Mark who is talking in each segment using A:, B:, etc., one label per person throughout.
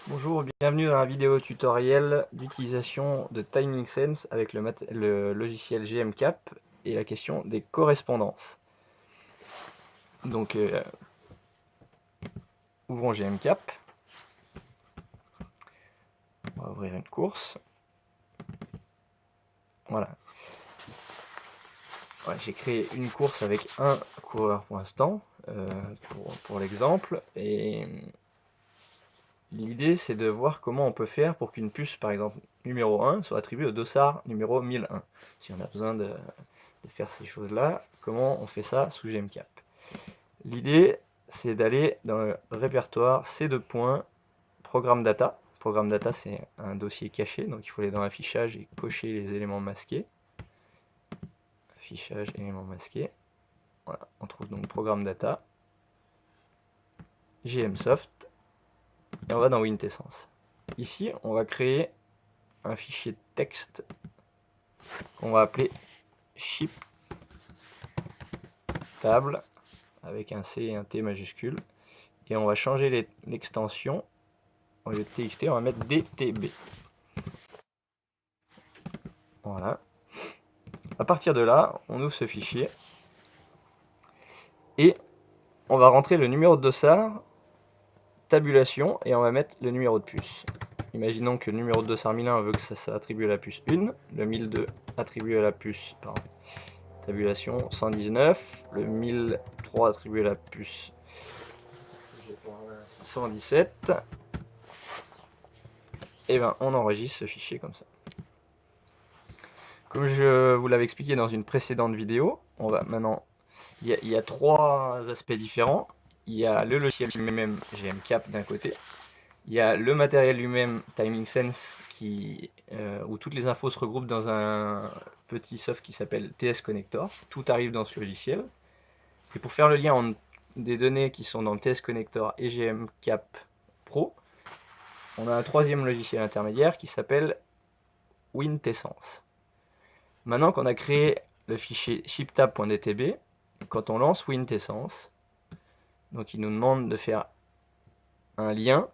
A: Bonjour, bienvenue dans la vidéo tutoriel d'utilisation de Timing Sense avec le logiciel GMCap et la question des correspondances. Donc, ouvrons GMCap. On va ouvrir une course. Voilà. J'ai créé une course avec un coureur pour l'instant, pour l'exemple. Et l'idée, c'est de voir comment on peut faire pour qu'une puce, par exemple, numéro 1, soit attribuée au dossard numéro 1001. Si on a besoin de faire ces choses-là, comment on fait ça sous GMCap? L'idée, c'est d'aller dans le répertoire C2 points, programme data. Programme data, c'est un dossier caché, donc il faut aller dans affichage et cocher les éléments masqués. Affichage, éléments masqués. Voilà, on trouve donc programme data, GMsoft, et on va dans Wintessence. Ici, on va créer un fichier texte qu'on va appeler ship table avec un C et un T majuscule, et on va changer l'extension. Au lieu de TXT, on va mettre DTB. Voilà. À partir de là, on ouvre ce fichier et on va rentrer le numéro de dossard, tabulation, et on va mettre le numéro de puce. Imaginons que le numéro de dossard 1001 veut que ça s'attribue à la puce 1, le 1002 attribué à la puce, tabulation 119, le 1003 attribué à la puce 117, et ben on enregistre ce fichier comme ça. Comme je vous l'avais expliqué dans une précédente vidéo, on va maintenant, il y a trois aspects différents. Il y a le logiciel lui-même, GMCap d'un côté. Il y a le matériel lui-même, Timing Sense, où toutes les infos se regroupent dans un petit soft qui s'appelle TS Connector. Tout arrive dans ce logiciel. Et pour faire le lien entre des données qui sont dans le TS Connector et GMCap Pro, on a un troisième logiciel intermédiaire qui s'appelle Wintessence. Maintenant qu'on a créé le fichier shiptab.dtb, quand on lance Wintessence, donc il nous demande de faire un lien,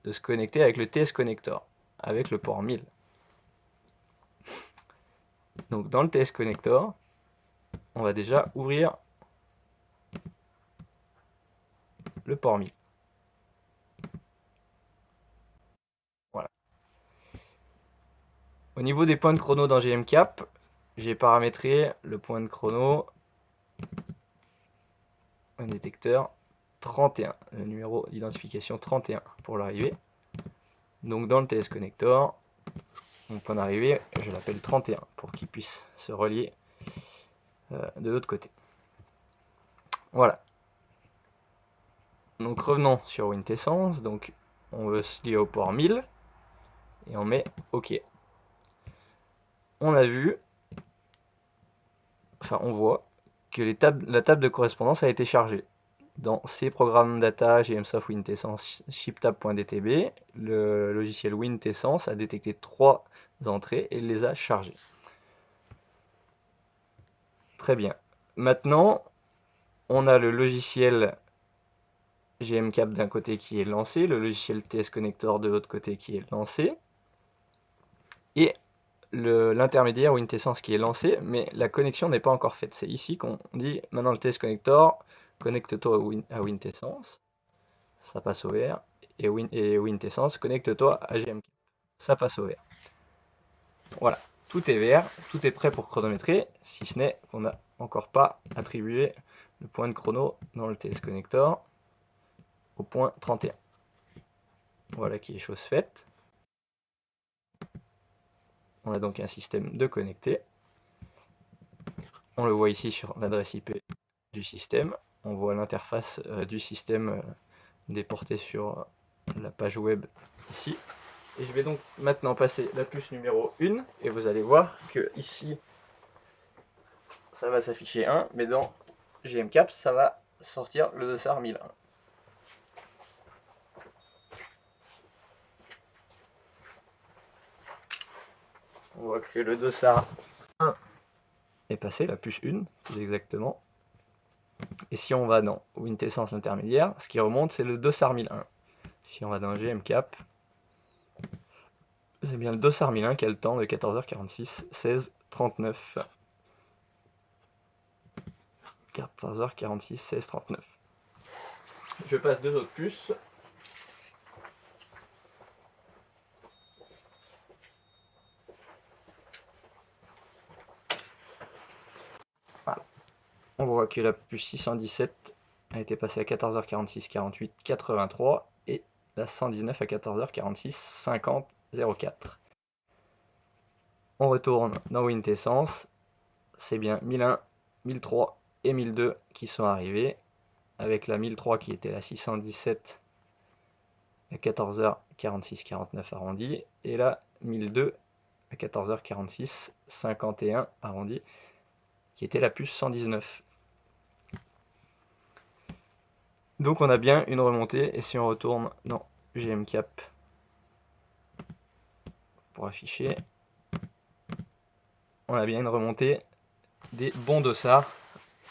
A: de se connecter avec le TS Connector, avec le port 1000. Donc dans le TS Connector, on va déjà ouvrir le port 1000. Voilà. Au niveau des points de chrono dans GMCap, j'ai paramétré le point de chrono, un détecteur 31, le numéro d'identification 31 pour l'arrivée. Donc dans le TS Connector, mon point d'arrivée, je l'appelle 31 pour qu'il puisse se relier de l'autre côté. Voilà. Donc revenons sur Wintessence, donc on veut se lier au port 1000 et on met OK. On a vu, enfin on voit que la table de correspondance a été chargée. Dans ces programmes data, GMsoft Wintessence shiptab.dtb, le logiciel Wintessence a détecté 3 entrées et les a chargées. Très bien. Maintenant, on a le logiciel GMCap d'un côté qui est lancé, le logiciel TS Connector de l'autre côté qui est lancé, et l'intermédiaire Wintessence qui est lancé, mais la connexion n'est pas encore faite. C'est ici qu'on dit maintenant le TS Connector, connecte-toi à Wintessence, ça passe au vert, et Wintessence, connecte-toi à GMCap, ça passe au vert. Voilà, tout est vert, tout est prêt pour chronométrer, si ce n'est qu'on n'a encore pas attribué le point de chrono dans le TS Connector au point 31. Voilà qui est chose faite. On a donc un système de connecté. On le voit ici sur l'adresse IP du système. On voit l'interface du système déportée sur la page web ici. Et je vais donc maintenant passer la puce numéro 1 et vous allez voir que ici ça va s'afficher 1, mais dans GMCap ça va sortir le dossard 1001. On voit que le dossard 1 est passé, la puce 1 plus exactement. Et si on va dans Wintessence intermédiaire, ce qui remonte c'est le dossard 1001. Si on va dans GMCap, c'est bien le dossard 1001 qui a le temps de 14h46, 16, 39. 14h46, 16, 39. Je passe 2 autres puces. Voilà. On voit que la puce 617 a été passée à 14h46, 48, 83 et la 119 à 14h46, 50, 04. On retourne dans Wintessence. C'est bien 1001, 1003 et 1002 qui sont arrivés, avec la 1003 qui était la 617 à 14h46, 49 arrondi, et la 1002 à 14h46, 51 arrondi, qui était la puce 119. Donc on a bien une remontée, et si on retourne dans GMCap pour afficher, on a bien une remontée des bons dossards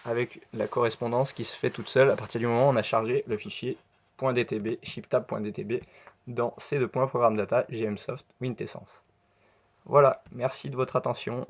A: avec la correspondance qui se fait toute seule à partir du moment où on a chargé le fichier .dtb, shiptab.dtb dans ces deux points programme data GMsoft Wintessence. Voilà, merci de votre attention.